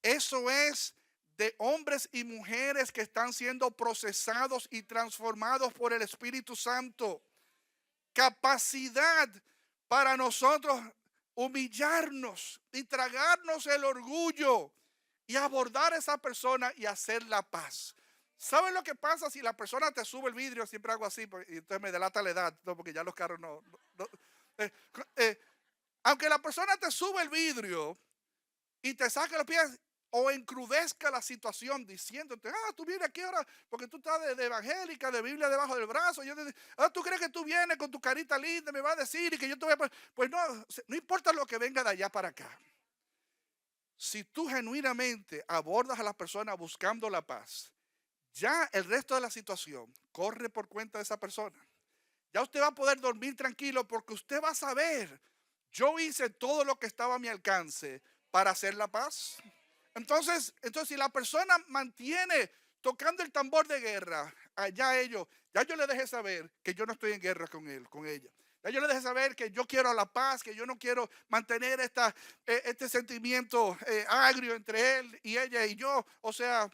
Eso es de hombres y mujeres que están siendo procesados y transformados por el Espíritu Santo. Capacidad para nosotros humillarnos y tragarnos el orgullo y abordar a esa persona y hacer la paz. ¿Saben lo que pasa si la persona te sube el vidrio? Siempre hago así y entonces me delata la edad, no, porque ya los carros no aunque la persona te sube el vidrio y te saque los pies o encrudezca la situación diciéndote, tú vienes aquí ahora porque tú estás de evangélica, de Biblia debajo del brazo. Tú crees que tú vienes con tu carita linda, me va a decir y que yo te voy a... Pues no importa lo que venga de allá para acá. Si tú genuinamente abordas a la persona buscando la paz, ya el resto de la situación corre por cuenta de esa persona. Ya usted va a poder dormir tranquilo porque usted va a saber, yo hice todo lo que estaba a mi alcance para hacer la paz. Entonces, si la persona mantiene tocando el tambor de guerra, allá ellos, ya yo le dejé saber que yo no estoy en guerra con él, con ella. Ya yo le dejé saber que yo quiero la paz, que yo no quiero mantener este sentimiento agrio entre él y ella y yo. O sea,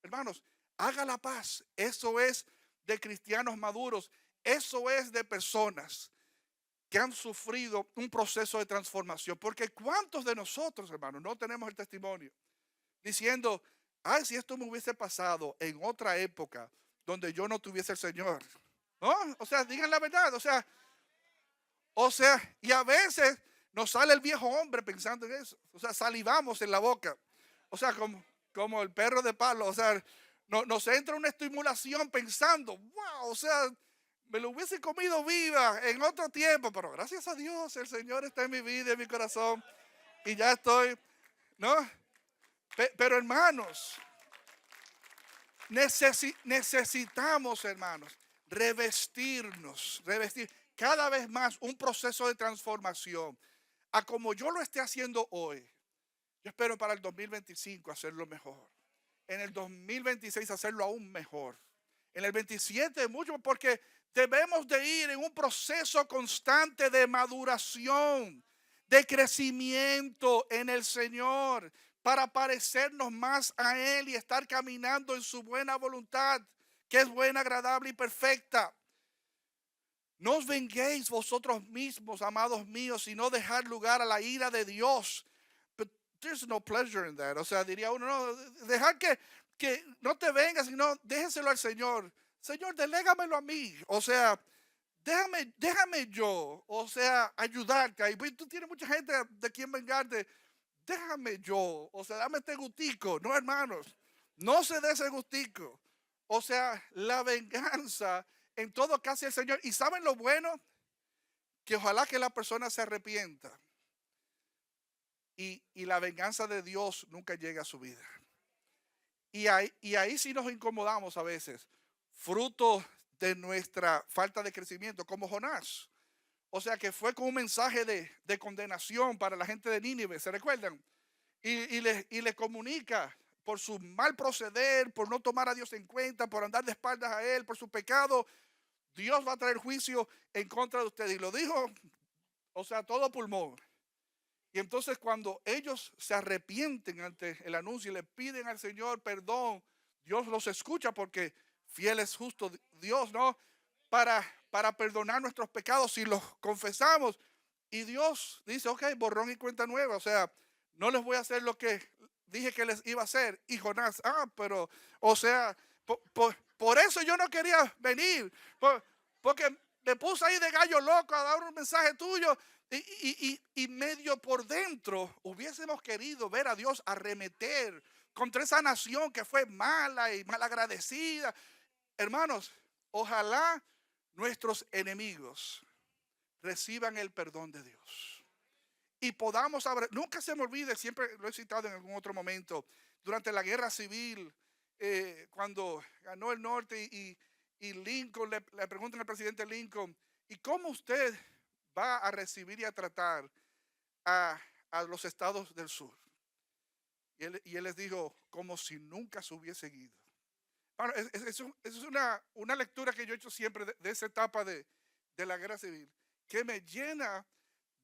hermanos, haga la paz. Eso es de cristianos maduros. Eso es de personas que han sufrido un proceso de transformación. Porque ¿cuántos de nosotros, hermanos, no tenemos el testimonio diciendo, ay, si esto me hubiese pasado en otra época donde yo no tuviese el Señor? ¿No? O sea, digan la verdad. O sea, y a veces nos sale el viejo hombre pensando en eso. O sea, salivamos en la boca. O sea, como el perro de palo. O sea, nos entra una estimulación pensando, wow, o sea, me lo hubiese comido viva en otro tiempo, pero gracias a Dios el Señor está en mi vida, en mi corazón, y ya estoy, ¿no? Pero hermanos, necesitamos, hermanos, revestir cada vez más un proceso de transformación. A como yo lo esté haciendo hoy, yo espero para el 2025 hacerlo mejor. En el 2026 hacerlo aún mejor. En el 27 mucho, porque debemos de ir en un proceso constante de maduración, de crecimiento en el Señor, para parecernos más a Él y estar caminando en su buena voluntad, que es buena, agradable y perfecta. No os venguéis vosotros mismos, amados míos, sino dejar lugar a la ira de Dios. But there's no pleasure in that. O sea, diría uno, no, dejar que no te vengas, sino déjeselo al Señor. Señor, delégamelo a mí. O sea, déjame yo, o sea, ayudarte. Ahí pues, tú tienes mucha gente de quien vengarte. Déjame yo, o sea, dame este gustico. No, hermanos, no se dé ese gustico. O sea, la venganza en todo caso el Señor. ¿Y saben lo bueno? Que ojalá que la persona se arrepienta y la venganza de Dios nunca llegue a su vida. Y ahí sí nos incomodamos a veces, fruto de nuestra falta de crecimiento, como Jonás. O sea, que fue con un mensaje de condenación para la gente de Nínive, ¿se recuerdan? Y le comunica por su mal proceder, por no tomar a Dios en cuenta, por andar de espaldas a Él, por su pecado. Dios va a traer juicio en contra de ustedes. Y lo dijo, o sea, todo pulmón. Y entonces cuando ellos se arrepienten ante el anuncio y le piden al Señor perdón, Dios los escucha porque fiel es justo Dios, ¿no? Para perdonar nuestros pecados si los confesamos. Y Dios dice, ok, borrón y cuenta nueva. O sea, no les voy a hacer lo que dije que les iba a hacer. Y Jonás, pero, o sea, por eso yo no quería venir. Porque me puse ahí de gallo loco a dar un mensaje tuyo. Y medio por dentro hubiésemos querido ver a Dios arremeter contra esa nación que fue mala y malagradecida. Hermanos, ojalá nuestros enemigos reciban el perdón de Dios. Y podamos abrir, nunca se me olvide, siempre lo he citado en algún otro momento, durante la guerra civil, cuando ganó el norte y Lincoln, le preguntan al presidente Lincoln, ¿y cómo usted va a recibir y a tratar a los estados del sur? Y él les dijo, como si nunca se hubiese ido. Bueno, es una lectura que yo he hecho siempre de esa etapa de la guerra civil, que me llena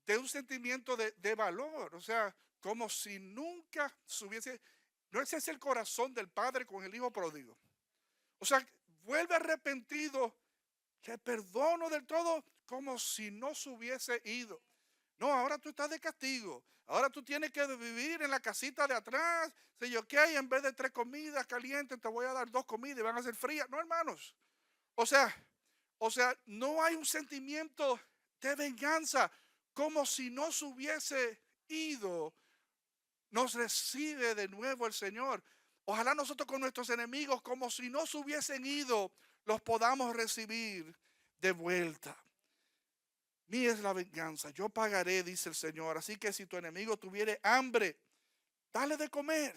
de un sentimiento de valor. O sea, como si nunca se hubiese. No, ese es el corazón del padre con el hijo pródigo. O sea, vuelve arrepentido, le perdono del todo, como si no se hubiese ido. No, ahora tú estás de castigo. Ahora tú tienes que vivir en la casita de atrás. Si yo qué, en vez de 3 comidas calientes, te voy a dar 2 comidas y van a ser frías. No, hermanos. O sea, no hay un sentimiento de venganza, como si no se hubiese ido. Nos recibe de nuevo el Señor. Ojalá nosotros con nuestros enemigos, como si no se hubiesen ido, los podamos recibir de vuelta. Mía es la venganza, yo pagaré, dice el Señor. Así que si tu enemigo tuviere hambre, dale de comer.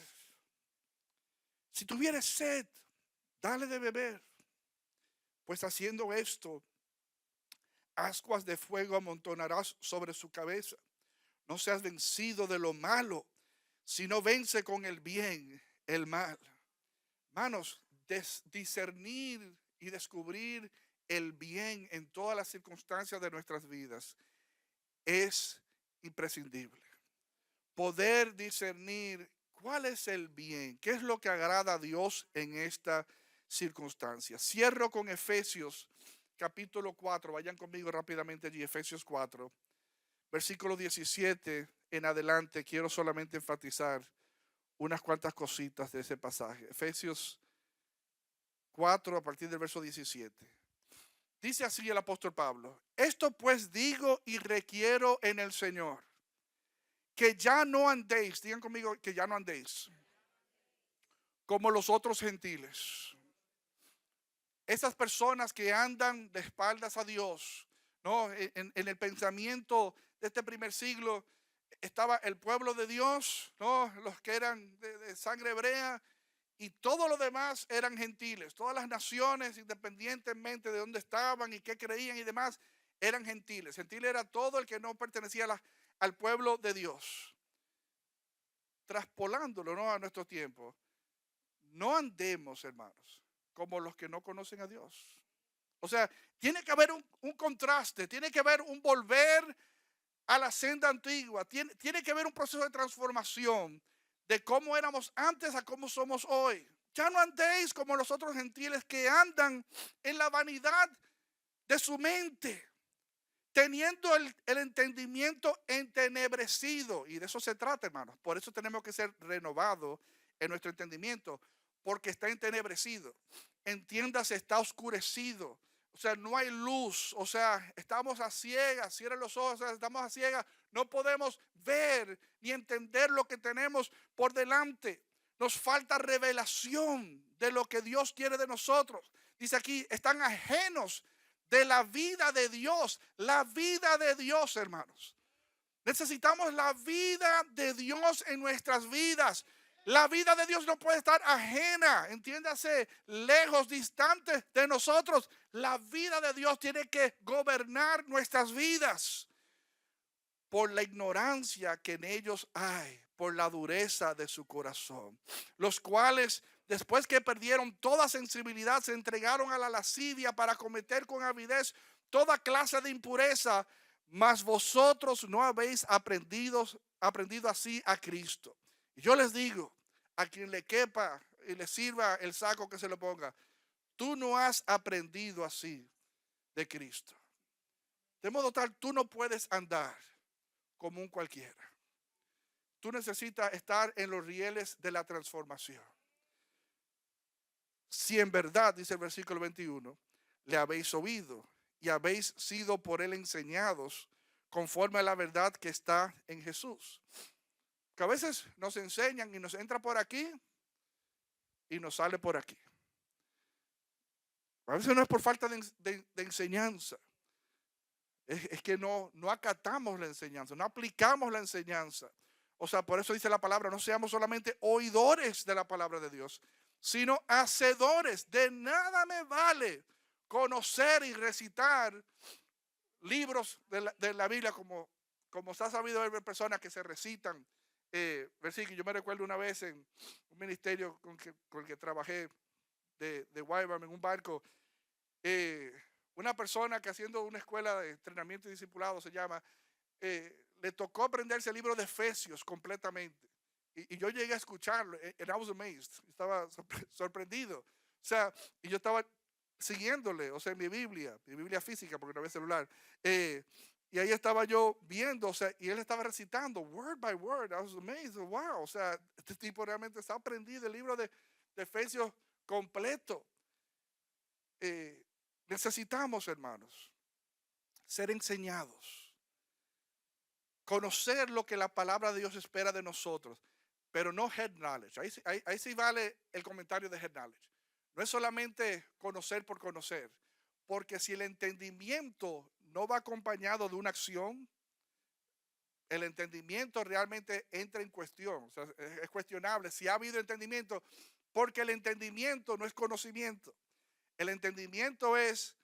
Si tuviere sed, dale de beber. Pues haciendo esto, ascuas de fuego amontonarás sobre su cabeza. No seas vencido de lo malo, sino vence con el bien el mal. Hermanos, discernir y descubrir el bien en todas las circunstancias de nuestras vidas es imprescindible. Poder discernir cuál es el bien, qué es lo que agrada a Dios en esta circunstancia. Cierro con Efesios capítulo 4, vayan conmigo rápidamente allí, Efesios 4, versículo 17 en adelante. Quiero solamente enfatizar unas cuantas cositas de ese pasaje. Efesios 4 a partir del verso 17. Dice así el apóstol Pablo: esto pues digo y requiero en el Señor, que ya no andéis, digan conmigo, que ya no andéis como los otros gentiles. Esas personas que andan de espaldas a Dios, ¿no? En el pensamiento de este primer siglo estaba el pueblo de Dios, ¿no? Los que eran de sangre hebrea, y todos los demás eran gentiles. Todas las naciones, independientemente de dónde estaban y qué creían y demás, eran gentiles. Gentil era todo el que no pertenecía al pueblo de Dios. Traspolándolo, ¿no?, a nuestro tiempo. No andemos, hermanos, como los que no conocen a Dios. O sea, tiene que haber un contraste, tiene que haber un volver a la senda antigua, tiene que haber un proceso de transformación de cómo éramos antes a cómo somos hoy. Ya no andéis como los otros gentiles que andan en la vanidad de su mente, teniendo el entendimiento entenebrecido. Y de eso se trata, hermanos. Por eso tenemos que ser renovados en nuestro entendimiento, porque está entenebrecido. Entiéndase, está oscurecido. O sea, no hay luz. O sea, estamos a ciegas. Cierren los ojos, o sea, estamos a ciegas. No podemos ver ni entender lo que tenemos por delante. Nos falta revelación de lo que Dios quiere de nosotros. Dice aquí, están ajenos de la vida de Dios. La vida de Dios, hermanos. Necesitamos la vida de Dios en nuestras vidas. La vida de Dios no puede estar ajena, entiéndase, lejos, distante de nosotros. La vida de Dios tiene que gobernar nuestras vidas. Por la ignorancia que en ellos hay, por la dureza de su corazón, los cuales, después que perdieron toda sensibilidad, se entregaron a la lascivia para cometer con avidez toda clase de impureza. Mas vosotros no habéis aprendido así a Cristo. Y yo les digo, a quien le quepa y le sirva el saco que se le ponga, tú no has aprendido así de Cristo. De modo tal, tú no puedes andar como un cualquiera. Tú necesitas estar en los rieles de la transformación. Si en verdad, dice el versículo 21, le habéis oído y habéis sido por él enseñados conforme a la verdad que está en Jesús. Que a veces nos enseñan y nos entra por aquí y nos sale por aquí. A veces no es por falta de enseñanza. Es que no acatamos la enseñanza, no aplicamos la enseñanza. O sea, por eso dice la palabra, no seamos solamente oidores de la palabra de Dios, sino hacedores. De nada me vale conocer y recitar libros de la Biblia, como se ha sabido ver personas que se recitan versículos. Yo me recuerdo una vez en un ministerio con el que trabajé de Wyvern, en un barco, una persona que, haciendo una escuela de entrenamiento y discipulado, se llama, le tocó aprenderse el libro de Efesios completamente. Y yo llegué a escucharlo, and I was amazed, estaba sorprendido. O sea, y yo estaba siguiéndole, o sea, en mi Biblia física, porque no había celular. Y ahí estaba yo viendo, o sea, y él estaba recitando word by word. I was amazed, wow, o sea, este tipo realmente está aprendido el libro de Efesios completo. Necesitamos, hermanos, ser enseñados, conocer lo que la palabra de Dios espera de nosotros, pero no head knowledge. Ahí sí vale el comentario de head knowledge. No es solamente conocer por conocer, porque si el entendimiento no va acompañado de una acción, el entendimiento realmente entra en cuestión. O sea, es cuestionable si ha habido entendimiento, porque el entendimiento no es conocimiento. El entendimiento es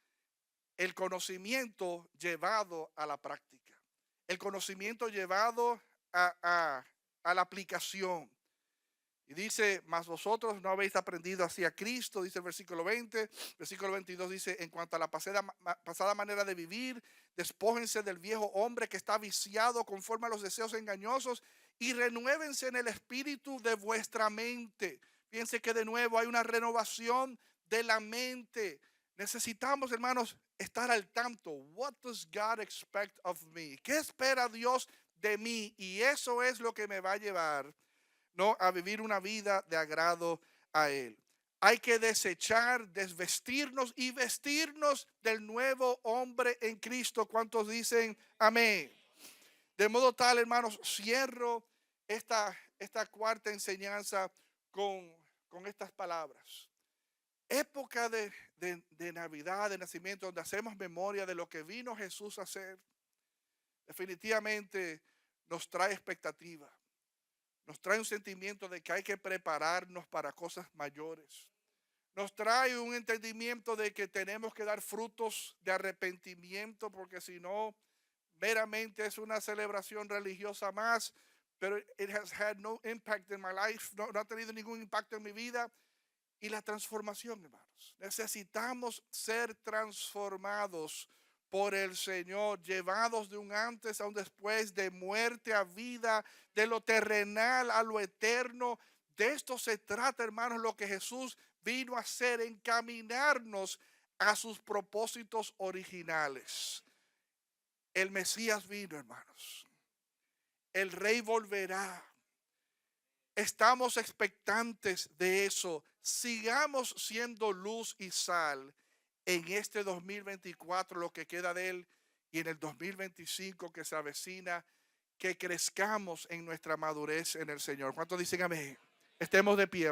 el conocimiento llevado a la práctica. El conocimiento llevado a a la aplicación. Y dice, mas vosotros no habéis aprendido así a Cristo, dice el versículo 20. Versículo 22 dice, en cuanto a la pasada manera de vivir, despójense del viejo hombre que está viciado conforme a los deseos engañosos y renuévense en el espíritu de vuestra mente. Fíjense que de nuevo hay una renovación de la mente. Necesitamos, hermanos, estar al tanto. What does God expect of me? ¿Qué espera Dios de mí? Y eso es lo que me va a llevar, ¿no?, a vivir una vida de agrado a Él. Hay que desechar, desvestirnos y vestirnos del nuevo hombre en Cristo. ¿Cuántos dicen amén? De modo tal, hermanos, cierro esta cuarta enseñanza con estas palabras. Época de Navidad, de nacimiento, donde hacemos memoria de lo que vino Jesús a hacer, definitivamente nos trae expectativa. Nos trae un sentimiento de que hay que prepararnos para cosas mayores. Nos trae un entendimiento de que tenemos que dar frutos de arrepentimiento, porque si no, meramente es una celebración religiosa más, pero it has had no impact in my life, no ha tenido ningún impacto en mi vida. Y la transformación, hermanos. Necesitamos ser transformados por el Señor, llevados de un antes a un después, de muerte a vida, de lo terrenal a lo eterno. De esto se trata, hermanos, lo que Jesús vino a hacer, encaminarnos a sus propósitos originales. El Mesías vino, hermanos. El Rey volverá. Estamos expectantes de eso. Sigamos siendo luz y sal en este 2024, lo que queda de él, y en el 2025 que se avecina, que crezcamos en nuestra madurez en el Señor. ¿Cuántos dicen amén? Estemos de pie.